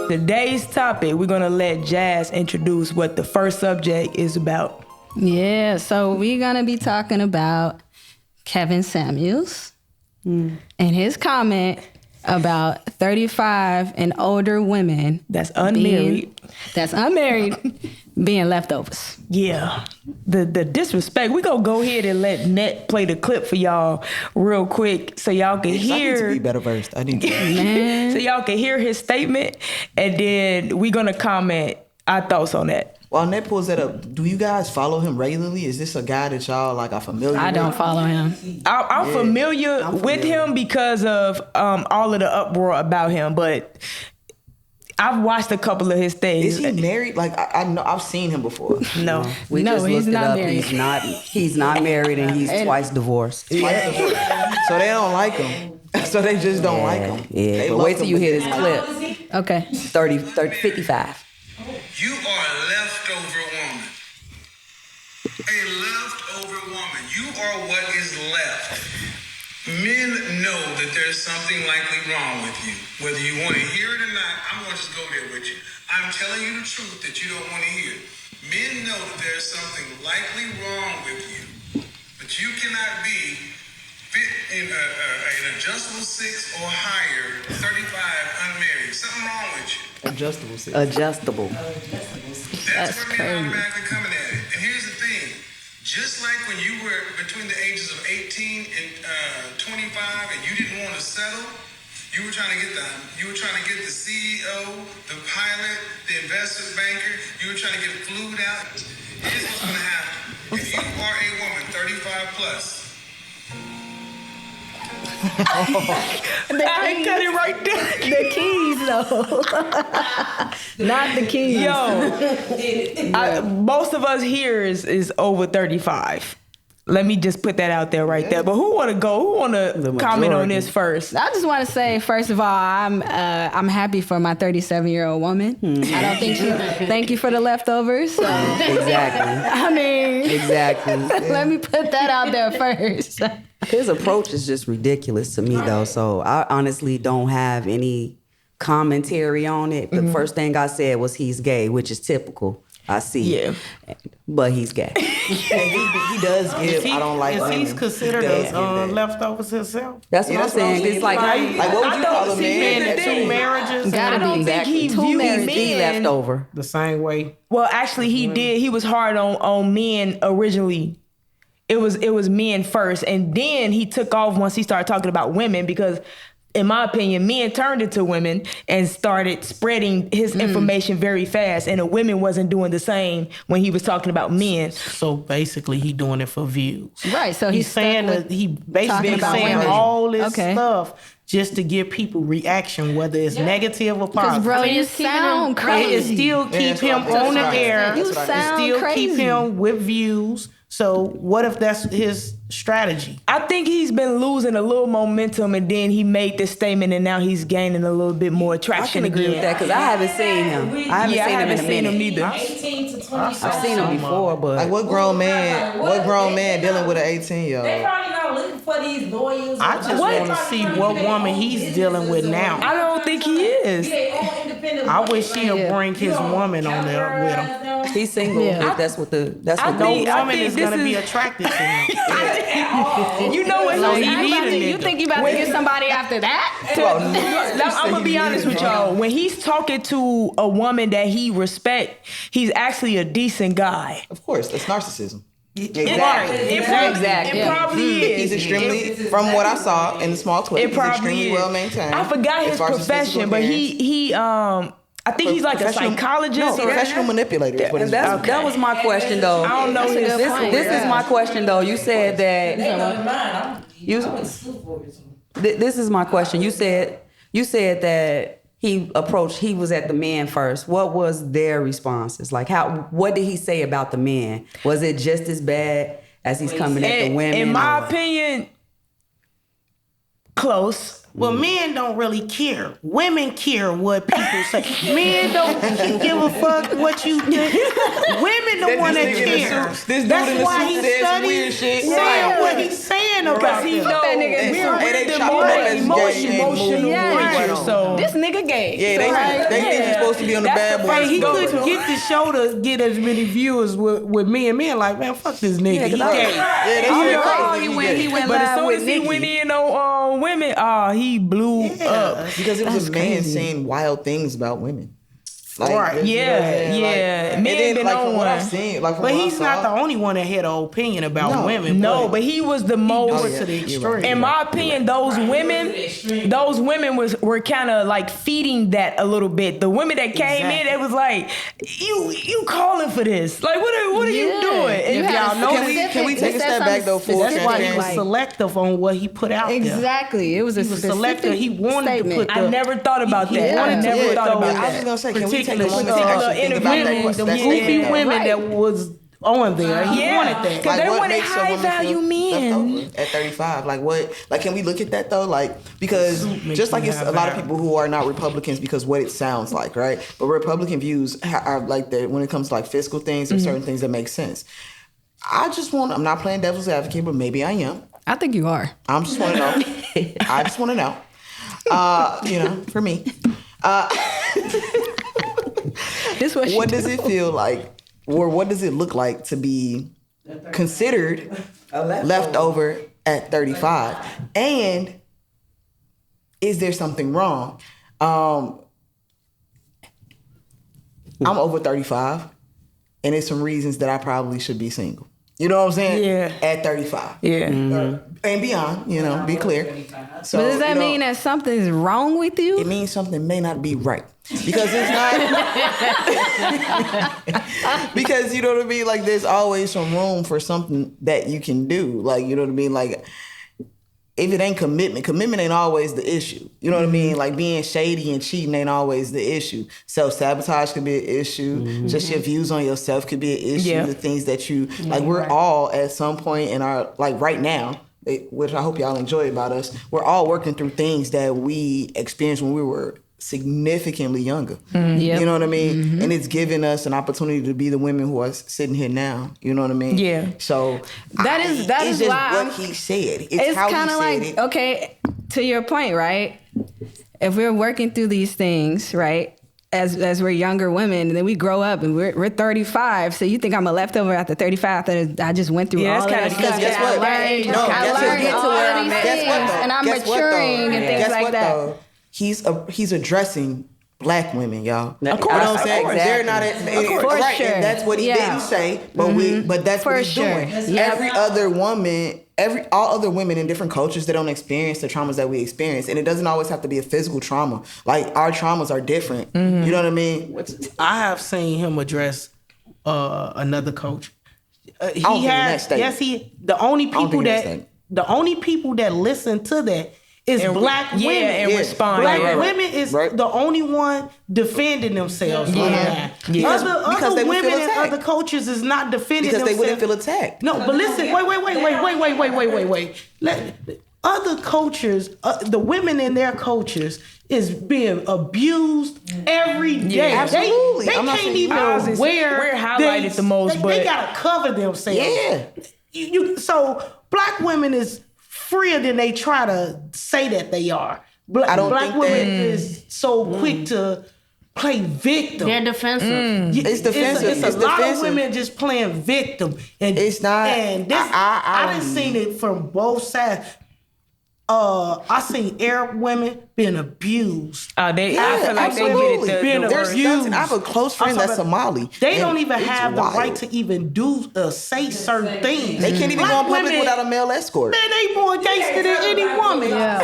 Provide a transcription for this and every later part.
Today's topic, we're gonna let Jazz introduce what the first subject is about. Yeah, so we're gonna be talking about Kevin Samuels and his comment about 35 and older women That's unmarried. being leftovers. Yeah, the disrespect. We gonna go ahead and let Net play the clip for y'all real quick so y'all can I need hear. to be better versed. I need to. So y'all can hear his statement, and then we're gonna comment our thoughts on that. While Ned pulls that up, do you guys follow him regularly? Is this a guy that y'all like are familiar with? I don't follow him. I'm familiar with him because of all of the uproar about him, but I've watched a couple of his things. Is he married? Like I know I've seen him before. No. He's not married. He's not married and he's twice divorced. So they don't like him. So they just don't like him. Yeah, They but love wait till him, you but hear they this don't clip. like him. Okay. 55. You are a leftover woman. A leftover woman. You are what is left. Men know that there's something likely wrong with you. Whether you want to hear it or not, I'm going to just go there with you. I'm telling you the truth that you don't want to hear. Men know that there's something likely wrong with you. But you cannot be fit in an adjustable 6 or higher, 35, unmarried. Something wrong with you. Adjustable. Sis. Adjustable. That's where men automatically coming at it. And here's the thing. Just like when you were between the ages of 18 and 25 and you didn't want to settle, you were trying to get the CEO, the pilot, the investment banker, you were trying to get flued out. Here's what's going to happen. If you are a woman 35 plus, I cut it right there. The keys, though. Not the keys. Yo, most of us here is over 35. Let me just put that out there right there. But who want to go? Who want to comment on this first? I just want to say, first of all, I'm happy for my 37-year-old woman. I don't think she. Thank you for the leftovers. So. Exactly. I mean, Exactly. let me put that out there first. His approach is just ridiculous to me, though. So I honestly don't have any commentary on it. The first thing I said was he's gay, which is typical. I see. Yeah. But he's gay. And he does give. I don't like. Is women. he's considered He does as give that. leftovers himself? That's what I'm that's what I'm saying. saying. It's like, how you, Like what would you call a see, man? man, that- Two marriages? Gotta I don't be. think he Two viewed marriages. he's the men. leftover. The same way. Well, actually, he did. He was hard on men originally. It was men first, and then he took off once he started talking about women because, in my opinion, men turned into women and started spreading his information very fast, and the women wasn't doing the same when he was talking about men. So basically, he doing it for views. Right. So He's he's saying stuck that with he basically talking about saying women. all this Okay. stuff just to give people reaction, whether it's negative or Because, positive. bro, you sound crazy. It still keep that's what him I'm- on the that's right. air. You That's what I- sound Still crazy. keep him with views. So what if that's his strategy? I think he's been losing a little momentum, and then he made this statement, and now he's gaining a little bit more I traction can agree again. with that because I haven't seen him. I haven't Yeah, I seen him haven't in a seen him minute. neither. 18 to 20. I've seen him before, but Like what grown man? What grown man dealing with an 18-year-old? They probably not looking for these lawyers. I just want to see what woman he's dealing with now. I don't think he is. I wish he'll bring his woman on there with him. he's single. Yeah. If that's what the I no think- No I woman is this going to be is- attracted to him. You know what? So he's he need a nigga. You think you about to get somebody after that? I'm gonna be honest with y'all. When he's talking to a woman that he respect, he's actually a decent guy. Of course, that's narcissism. Exactly. It probably, Exactly. It probably is. He's extremely, from what I saw in the small clip, It he's probably extremely is. well maintained. I forgot as his far as profession, physical but appearance. I think he's like a Professional- psychologist. No, professional manipulator is what his That was my question, though. I don't know his This is my question, though. You said that this is my question. You said that he was at the men first. What was their responses? Like what did he say about the men? Was it just as bad as he's coming at the women? In my opinion, close. Well, men don't really care. Women care what people say. Men don't give a fuck what you think. Women the one that care. This dude That's in the why suit he said some studied weird shit. saying what he's saying about He them. know That nigga in the we're suit. Hey, they them chop him up as gay and move emotional Yeah. creature. So This nigga gay. Yeah, they think he's supposed to be on the That's bad the boy. first He go couldn't to. get the show to get as many viewers with me, and men like, man, fuck this nigga. He gay. Yeah, they Oh, said, no, "Oh, he you went. gay." He went But as live soon with as he Nikki. went in on women, he blew up. Because it was That's a man crazy. saying wild things about women. Like, Right. you know what I'm saying? Yeah. and Men then, been like, on from what one. I've seen, like, from But what I he's not saw, the only one that had an opinion about No. women. No, but he was the most. do it to the You're extreme. right. In my opinion, those women were kind of like feeding that a little bit. The women that came in, Exactly. it was like, you calling for this? Like, what are you Yeah. doing? You And had y'all a know Can we specific- take a they said step back, something though, for That's why he was like- selective on what he put out there. Exactly. It was a He was specific selective. He wanted statement. to I put never thought about He that. I wanted to never put thought those- about I was that. just gonna say, can we take a particular moment to particular actually think about that interview, question? the That goofy statement? women Right. that was on there. He Yeah. wanted that. Because they what wanted makes a woman feel high-value men. left over at 35? Like what? Like can we look at that though? Like because Suit makes just like you it's have a lot of value. people who are not Republicans because what it sounds like, right? But Republican views are like that when it comes to like fiscal things or certain things that make sense. I'm not playing devil's advocate, but maybe I am. I think you are. I'm just want to know. I just want to know. For me. This what What does it feel like, or what does it look like to be considered leftover at 35? And is there something wrong? I'm over 35, and there's some reasons that I probably should be single. You know what I'm saying? Yeah. At 35. Yeah. And beyond, be clear. So, But does that mean that something's wrong with you? it means something may not be right because it's not because you know what I mean, like there's always some room for something that you can do, like you know what I mean, like if it ain't commitment ain't always the issue, you know what I mean, like being shady and cheating ain't always the issue. Self-sabotage could be an issue, just your views on yourself could be an issue. Yeah. The things that you like, we're all at some point in our, like right now, which I hope y'all enjoy about us, we're all working through things that we experienced when we were significantly younger. Yep. You know what I mean? And it's given us an opportunity to be the women who are sitting here now. You know what I mean? Yeah. So That is it's why just I'm- what he said. It's how kind he of said like, it. okay, to your point, right? If we're working through these things, right? As we're younger women, and then we grow up and we're 35. So you think I'm a leftover after 35 that I just went through Yeah, all that's that kinda stuff. Guess that I what? learned, No, I guess what? learned Get to all where of I'm these at. Guess what, things, though? and I'm Guess what, though? maturing and things Guess like what, that. though? He's addressing black women, y'all. Of You course, know what I'm saying? of course. They're not For right, sure. and that's what he Yeah. didn't say, but but that's For what he's sure. doing. Yep. Every other woman, all other women in different cultures, they don't experience the traumas that we experience, and it doesn't always have to be a physical trauma. Like our traumas are different. You know what I mean? I have seen him address another coach. don't think in that state. Yes, the only don't people think in that that state. the only people that listen to that is black women. and Yeah. respond. Black yeah. women is Right. the only one defending themselves. on that. Yeah. Because Other they would feel women and attacked. other coaches is not defending Because they themselves. wouldn't feel attacked. No, but listen, wait. Other coaches, the women in their coaches is being abused every day. absolutely. They I'm not can't saying even ours is- wear. we're highlighted the most, they but- gotta cover themselves. Yeah. So black women is freer than they try to say that they are. I don't Black think women that- is so quick to play victim. They're defensive. It's defensive. It's a It's lot defensive. of women just playing victim, and It's not- And this, I done seen it from both sides. I seen Arab women being abused. I feel like absolutely. they Being get it They're abused. stunting. I have a close friend I'm that's talking Somali. They and don't even it's have the wild. right to even do say certain things. They can't even Black go in public women, without a male escort. Man, they more gangster than any woman. Yeah,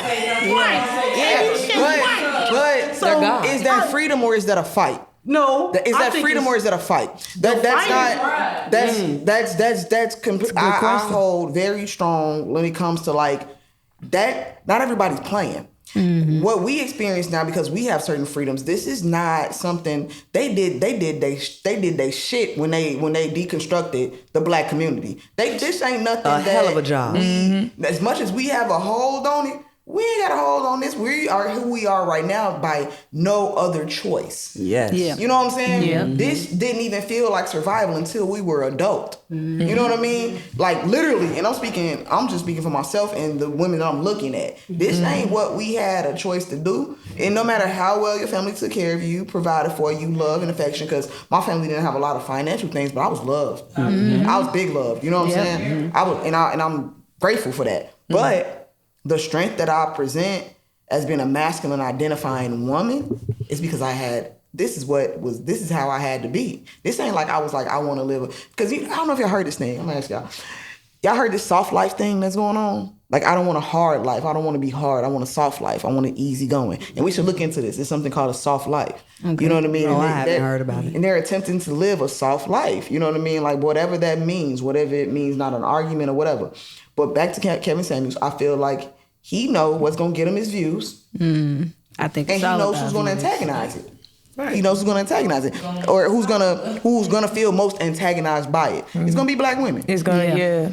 but So, is that freedom or is that a fight? No. Is I that think freedom or is that a fight? That's fight not. That's complete. I hold very strong when it comes to like that. Not everybody's playing. What we experience now, because we have certain freedoms, this is not something they did they shit when they deconstructed the black community. This ain't nothing. A hell of a job. As much as we have a hold on it, we ain't got a hold on this. We are who we are right now by no other choice. Yes. Yeah. You know what I'm saying? Yeah. This didn't even feel like survival until we were adult. You know what I mean? Like literally, and I'm just speaking for myself and the women that I'm looking at. This ain't what we had a choice to do. And no matter how well your family took care of you, provided for you, love and affection, because my family didn't have a lot of financial things, but I was loved. I was big loved. You know what I'm saying? I was, and I'm grateful for that. But the strength that I present as being a masculine identifying woman is because this is how I had to be. This ain't like I was like, I want to live, because I don't know if y'all heard this thing. I'm gonna ask y'all. Y'all heard this soft life thing that's going on? Like, I don't want a hard life. I don't want to be hard. I want a soft life. I want an easy going. And we should look into this. It's something called a soft life. Okay. You know what I mean? No, I haven't heard about it. And they're attempting to live a soft life. You know what I mean? Like, whatever that means, whatever it means, not an argument or whatever. But back to Kevin Samuels, I feel like he knows what's going to get him his views. I think And it's he all knows about who's going to views. antagonize it. Right. He knows who's going to antagonize it, or who's gonna feel most antagonized by it. It's gonna be black women. It's gonna,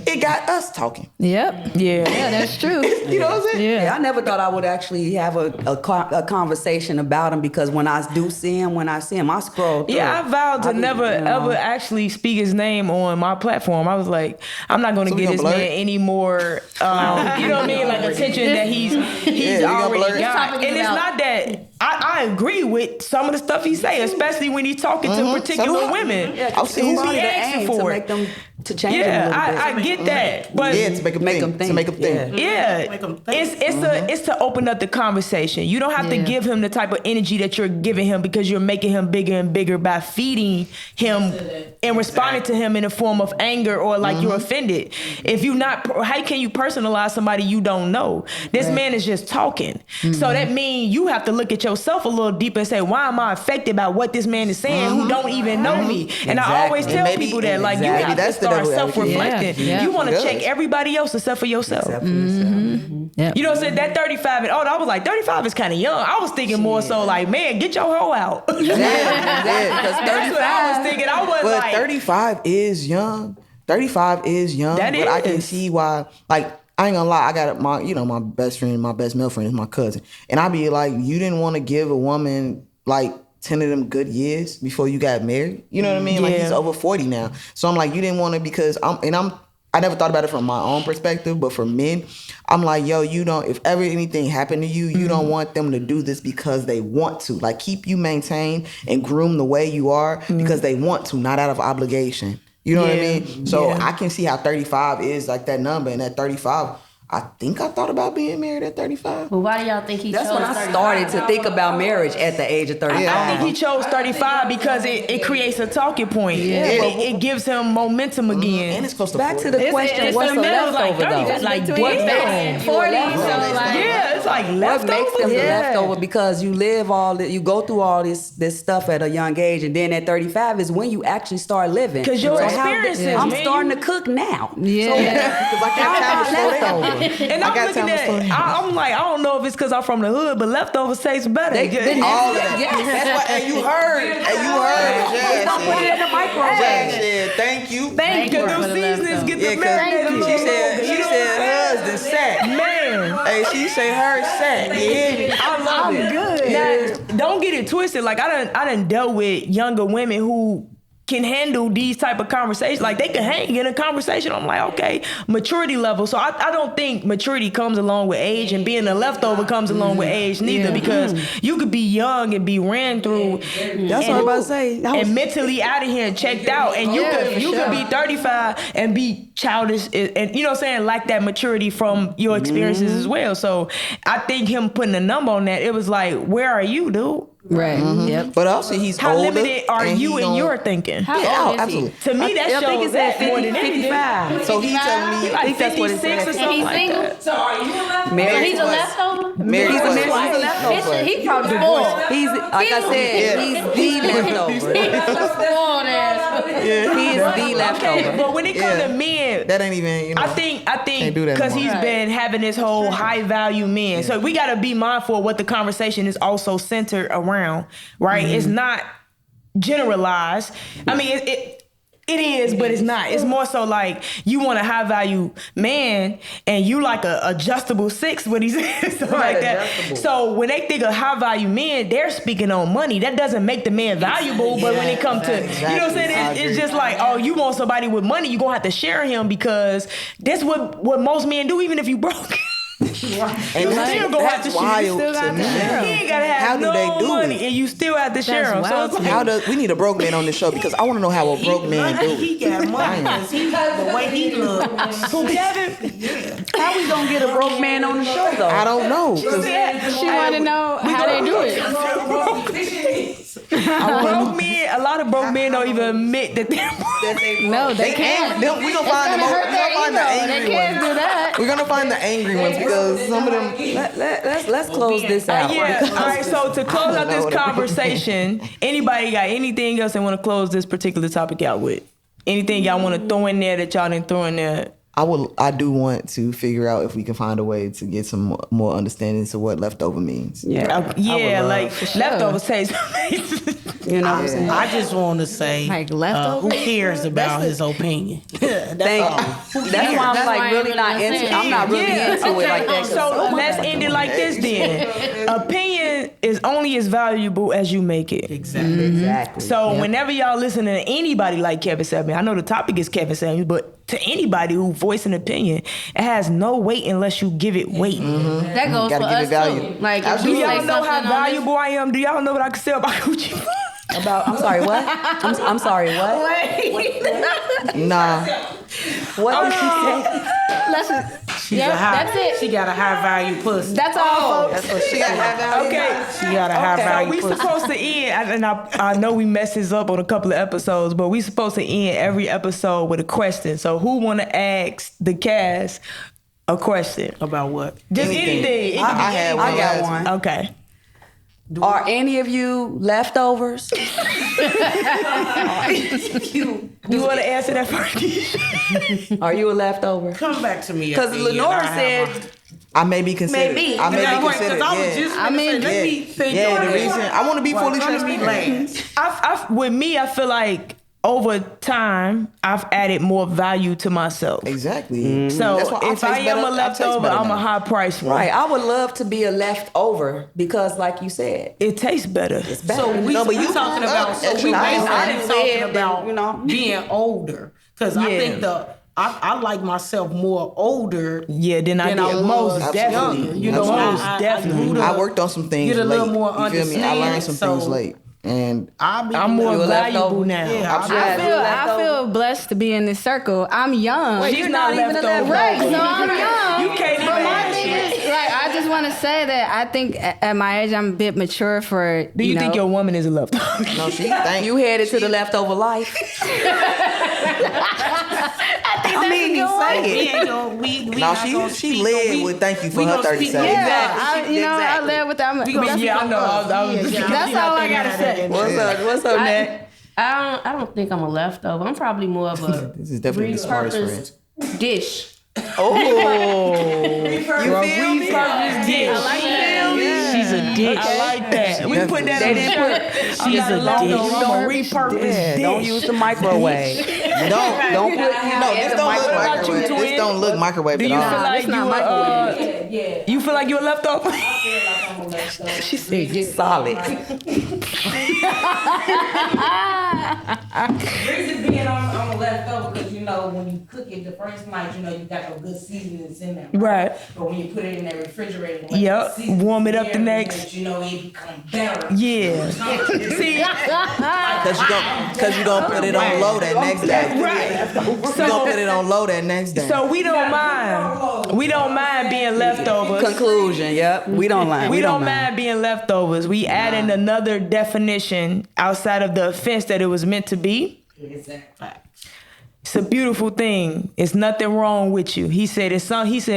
It got us talking. Yep. yeah. That's true. You know what I'm saying? Yeah. I never thought I would actually have a conversation about him, because when I do see him, I scroll through. Yeah, I vowed to never ever actually speak his name on my platform. I was like, I'm not going to So we get gonna this blur man it? any more, you know what I mean, like attention that he's we gonna blur already it? got. This topic And is it's about- not that I agree with some of the stuff he say, especially when he's talking to particular So do I. women I've seen who somebody be to asking to for make it. them to change them a Yeah, little bit. I get that, but Yeah, to make them Make think. them think. To make them think. yeah, Make 'em think. it's to open up the conversation. You don't have to Yeah. give him the type of energy that you're giving him, because you're making him bigger and bigger by feeding him and responding to him in a form of anger or like you're offended. If you not, how can you personalize somebody you don't know? This man is just talking. So that means you have to look at yourself a little deeper and say, why am I affected by what this man is saying who don't even know me? And I always Exactly. tell And maybe- people that, like, you exactly. have to That's the start devil advocate. self-reflecting. Yeah. You want to It check does. everybody else except for yourself. Except for yourself. Yep. You know what I'm saying? That 35 and older, I was like, 35 is kind of young. I was thinking more so like, man, get your hoe out. Yeah, because That's what I was thinking. I was But like, 35 is young. 35 is young. That but I can is. see why. Like, I ain't gonna lie. I got my best friend, my best male friend is my cousin, and I be like, you didn't want to give a woman like 10 of them good years before you got married. You know what I mean? Like, Yeah. he's over 40 now. So I'm like, you didn't want to, because I never thought about it from my own perspective, but for men, I'm like, yo, if ever anything happened to you, you don't want them to do this because they want to. Like, keep you maintained and groom the way you are because they want to, not out of obligation. You know what I Yeah. mean? So Yeah. I can see how 35 is like that number, and at 35, I think I thought about being married at 35. But why do y'all think he That's chose when I 35? started to think about marriage at the age of 35. I think he chose 35 because it creates a talking point. It gives him momentum again. And it's close to Back 40. to the question, it's what's the the middle, like leftover 30, though? like, Between damn. 40, so like, Yeah, it's like What leftovers. makes them the Yeah. leftover? Because you live you go through all this stuff at a young age, and then at 35 is when you actually start living. 'Cause your how experiences, I'm man, starting to cook now. Yeah. Because I got time to slow down. And I I'm got looking time to slow at, down. I'm like, I don't know if it's because I'm from the hood, but leftovers taste better. All of that. That's why, and you heard, Don't put it in the microwave. Jazz said, thank you. Thank you. for Them the seasonings leftovers. get Yeah, the marinade a little she said, longer. You know what I'm saying? husband sack. Man, Hey, she say her sack. You hear me? I love it. good. Now, don't get it twisted. Like, I done dealt with younger women who can handle these type of conversations. Like, they can hang in a conversation. I'm like, okay, maturity level. So I don't think maturity comes along with age, and being a leftover comes along with age neither, because you could be young and be ran through. That's what I'm about to say. And mentally out of here and checked out. And you could be 35 and be childish, and you know what I'm saying, like that maturity from your experiences as well. So I think him putting a number on that, it was like, where are you, dude? Right. Yep. But also, he's How older. limited are and you he in don't- your thinking? How Yeah, old is absolutely. To me, that I think shows it said that more 50, than anything. 55. So he telling me, Like think that's what it 56 or said. And something he's like single? that. So Married he's a twice. leftover? married He's a twice. married- he's a leftover. Bitch, he probably spoiled. He's like I said, he's the leftover. Spoiled ass. He is the leftover. But when it comes Yeah. to men, That ain't even, you know. I think Can't do that because no more. he's been having this whole high value men. So we got to be mindful of what the conversation is also centered around, right? It's not generalized. I mean, It is, but it's not. It's more so like you want a high value man and you like a adjustable 6, what he said, stuff like that. Adjustable. So when they think of high value men, they're speaking on money. That doesn't make the man valuable, but when it comes to, you know what I'm saying? It's just like, oh, you want somebody with money, you're going to have to share him because that's what most men do, even if you broke. And You still gonna have to share. wild still to got me. to share 'em. He ain't gotta have How do no they do money, it? and you still have to share them. So wild it's to like, We need a broke man on the show because I want to know how a broke man do He it. got money because the way he looks. who, Kevin? How we gonna get a broke man on the show though? I don't know. 'Cause She want to know how they do it. A lot of broke men don't even admit that they're broke. No, they can't. We gonna find the They angry can't ones. do that. We're gonna find the angry ones because some of them. Let's close this out. Yeah. All right. So to close out know this what it- conversation, anybody got anything else they want to close this particular topic out with? Anything y'all want to throw in there that y'all didn't throw in there? I do want to figure out if we can find a way to get some more understanding to what leftover means. Yeah. Yeah, love- like leftovers taste. You know what I'm saying? I just want to say, Like who leftovers? cares about his opinion? Thank you. That's why I'm That's like why I really ain't not really into. saying. I'm not really into it like that. 'cause So let's end it like this then. Opinion is only as valuable as you make it. Exactly. Exactly. So whenever y'all listen to anybody like Kevin Samuels, I know the topic is Kevin Samuels, but to anybody who voice an opinion, it has no weight unless you give it weight. That goes Gotta for give us it value. too. Like if Do you y'all say know how something on this- valuable I am? Do y'all know what I can say about Gucci? About. I'm sorry. What? I'm sorry. What? Nah. What did she say? She's Yep, a high, that's it. She got a high value pussy. That's all, folks. That's what she got. Okay. She got a high So value we pussy. supposed to end, and I know we messed this up on a couple of episodes, but we supposed to end every episode with a question. So who want to ask the cast a question? About what? Just Anything. anything. I had one. I got last one. Okay. Are any of you leftovers? You want to answer that first? Are you a leftover? Come back to me. Because Lenora said. I may be considered. Maybe. I may Yeah, be right, 'cause considered. I was Yeah. just I mean, let me think Yeah, on the it. reason I want to be fully Come to me transparent. last. With me, I feel like over time, I've added more value to myself. Exactly. So That's why if I taste am better- a I taste leftover, better I'm a now. high price one. Right. I would love to be a leftover because, like you said, It tastes better. it's better. So we No, but you talking about. So that's we true. basically I didn't talking live about and, you know. being older. Because I Yeah. think I like myself more older. Yeah, then I than did. I was Most definitely. younger. You know, Most I definitely. grew to I worked on some things get a little late. more You feel me? I learned some understanding, things so- late, and I'm more You a valuable leftover? now. Yeah, I feel blessed to be in this circle. I'm young. She's You're not not even a leftover. Right, so I'm young. You can't even But my answer thing it. is, like, I just want to say that I think at my age, I'm a bit mature for. Do you think know, your woman is a leftover? no, she thank You headed to the leftover life. I mean, you say We it. ain't gonna, we No, not gonna she speak led on- with thank you for we her gonna speak 37. on- Yeah, Exactly. I live with that. We gonna That's, speak Yeah, I on know. us. I was Yeah, that's all I gotta say. What's up, Nat? I don't think I'm a leftover. I'm probably more of a This is definitely the smartest friend. repurposed dish. Oh, You feel me? dish. She's a dish. I like that. We put that They on didn't shirt. put. She's a leftover. dish. I'm a repurposed Yeah, dish. don't use the microwave. don't put. No, this don't look microwave. This don't look microwave Do at you all. feel like it's not you microwave. you feel like you're a leftover? She said you're solid. Reason being I'm a leftover because you know when you cook it the first night you know you got no good seasonings in there. Right. But when you put it in that refrigerator, let Yep, the seasonings warm it up the marinate, next- you know it become better. Yeah. See, Cause you gonna put it on low that next day. right. You gonna put it on low that next day. So we don't mind. We don't mind being leftovers. Conclusion. Yep. We don't lie. We don't mind being leftovers. We add in another definition outside of the offense that it was meant to be. Exactly. It's a beautiful thing. It's nothing wrong with you. He said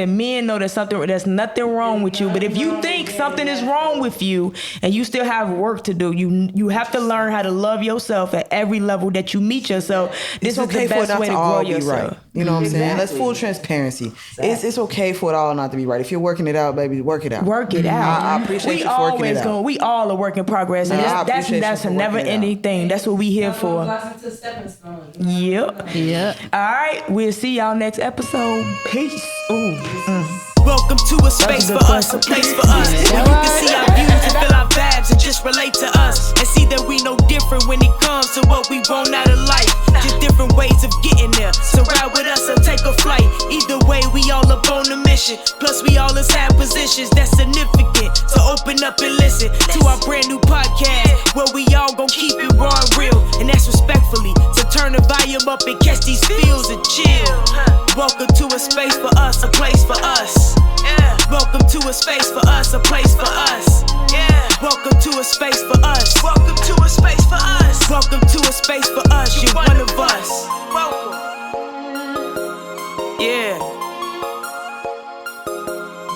men know there's nothing wrong with you. But if you think something is wrong with you and you still have work to do, you have to learn how to love yourself at every level that you meet yourself. This is the best way to grow yourself. Right. You know what I'm saying? That's full transparency. It's okay for it all not to be right. If you're working it out, baby, work it out. Work it out. I appreciate you for working it out. We all a work in progress. And that's a never ending thing. That's what we here for. Yep. Yeah. All right. We'll see y'all next episode. Peace. Ooh. Welcome to a space for us, a place for us. Where you can see our views and feel our vibes and just relate to us. And see that we no different when it comes to what we want out of life. Just different ways of getting there. So ride with us or take a flight. Either way, we all up on the mission. Plus we all in side positions that's significant. So open up and listen to our brand new podcast, where we all gon' keep it raw and real. And that's respectfully. So turn the volume up and catch these feels and chill. Welcome to a space for us, a place for us. Yeah. Welcome to a space for us, a place for us. Yeah. Welcome to a space for us. Welcome to a space for us. Welcome to a space for us. You're one of us. Welcome. Yeah.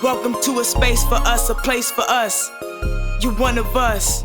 Welcome to a space for us, a place for us. You're one of us.